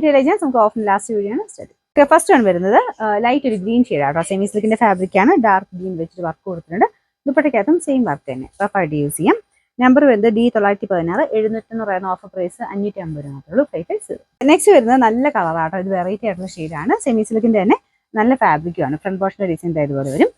നമുക്ക് of last video ആണ് study. First one വരുന്നത് ലൈറ്റ് ഒരു ഗ്രീൻ ഷെയ്ഡാട്ടോ. സെമി സിൽക്കിന്റെ ഫാബ്രിക് ആണ്. ഡാർക്ക് ഗ്രീൻ വെച്ചിട്ട് വർക്ക് കൊടുത്തിട്ടുണ്ട്. ദുപ്പട്ടയ്ക്കകത്തും സെയിം വർക്ക് തന്നെ. റഫായിട്ട് യൂസ് ചെയ്യാം. നമ്പർ വരുന്നത് D916 700 ഓഫർ പ്രൈസ് 550 രൂപ മാത്രമേ ഉള്ളൂ. 550. നെക്സ്റ്റ് വരുന്നത് നല്ല കളറാട്ടോ. ഇത് വെറൈറ്റി ആയിട്ടുള്ള ഷെയ്ഡാണ്. സെമി സിൽക്കിന്റെ തന്നെ നല്ല ഫാബ്രിക്കുമാണ്. ഫ്രണ്ട് പോർഷന്റെ ഡിസൈൻ ഇതുപോലെ വരും.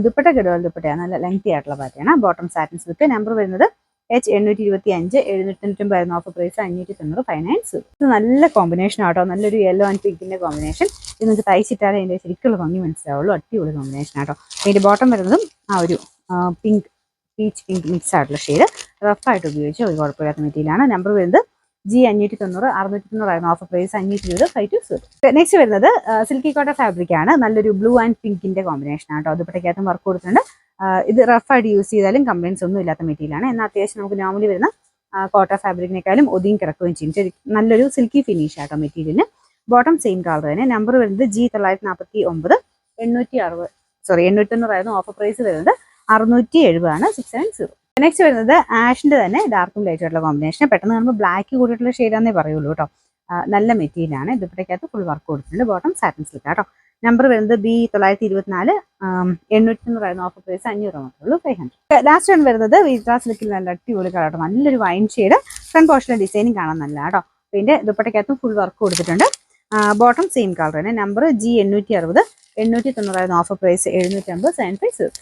ദുപ്പട്ട ഗഡോൾ ദുപ്പട്ടയാണ്. നല്ല ലെങ്തി ആയിട്ടുള്ള പാറ്റയാണ്. Bottom satin silk. നമ്പർ വരുന്നത് H825 790 ഓഫർ പ്രൈസ് 590 590. ഇത് നല്ല കോമ്പിനേഷൻ ആട്ടോ. നല്ലൊരു യെല്ലോ ആൻഡ് പിങ്കിന്റെ കോമ്പിനേഷൻ. ഇത് നിങ്ങൾക്ക് തയ്ച്ചിട്ടാലേ അതിന്റെ ശരിക്കുള്ള ഭംഗി മനസ്സിലാവുള്ളൂ. അടിപൊളി കോമ്പിനേഷൻ ആട്ടോ. ഇതിന്റെ ബോട്ടം വരുന്നതും ആ ഒരു പിങ്ക് പീച്ച് പിങ്ക് മിക്സ് ആയിട്ടുള്ള ഷെയ്ഡ്. റഫായിട്ട് ഉപയോഗിച്ച് ഒരു കുഴപ്പമില്ലാത്ത മെറ്റീരിയലാണ്. നമ്പർ വരുന്നത് G590 690 ഓഫർ പ്രൈസ് 520 520. നെക്സ്റ്റ് വരുന്നത് സിൽക്കി കോട്ടൺ ഫാബ്രിക് ആണ്. നല്ലൊരു ബ്ലൂ ആൻഡ് പിങ്കിന്റെ കോമ്പിനേഷൻ ആട്ടോ. ദുപ്പട്ടയ്ക്കകത്തും വർക്ക് കൊടുത്തിട്ടുണ്ട്. ഇത് റഫായിട്ട് യൂസ് ചെയ്താലും കംപ്ലൈൻസ് ഒന്നും ഇല്ലാത്ത മെറ്റീരിയലാണ്. എന്നാൽ അത്യാവശ്യം നമുക്ക് നോർമലി വരുന്ന കോട്ടൺ ഫാബ്രിക്കിനേക്കാളും ഒതുങ്ങി കിടക്കുകയും ചെയ്യും. നല്ലൊരു സിൽക്കി ഫിനിഷ് ആട്ടോ മെറ്റീരിയലിന്. ബോട്ടം സെയിം കളർ തന്നെ. നമ്പർ വരുന്നത് G949 890 ഓഫർ പ്രൈസ് വരുന്നത് 670 ആണ് 670. നെക്സ്റ്റ് വരുന്നത് ആഷിന്റെ തന്നെ ഡാർക്കും ലൈറ്റ് ആയിട്ടുള്ള കോമ്പിനേഷൻ. പെട്ടെന്ന് കാണുമ്പോൾ ബ്ലാക്ക് കൂടിയിട്ടുള്ള ഷെയ്ഡാന്നേ പറയുള്ളൂ കേട്ടോ. നല്ല മെറ്റീരിയലാണ്. ദുപ്പട്ടയ്ക്കകത്ത് ഫുൾ വർക്ക് കൊടുത്തിട്ടുണ്ട്. ബോട്ടം സാറ്റിൻ സിൽക്ക് കേട്ടോ. നമ്പർ വരുന്നത് B924 890 ഓഫർ പ്രൈസ് 500 മാത്രമേ ഉള്ളൂ. 500. ലാസ്റ്റ് വൺ വരുന്നത് വിസ്ട്രാ സിൽക്കിൽ നല്ല അടിപൊളി കളർ കേട്ടോ. നല്ലൊരു വൈൻ ഷെയ്ഡ്. ഫ്രണ്ട് പോർഷനിലെ ഡിസൈനിങ് കാണാൻ നല്ല കേട്ടോ. പിന്നെ ദുപ്പട്ടയ്ക്കകത്തും ഫുൾ വർക്ക് കൊടുത്തിട്ടുണ്ട്. ബോട്ടം സെയിം കളർ തന്നെ. Number G860 890 offer price 750 750.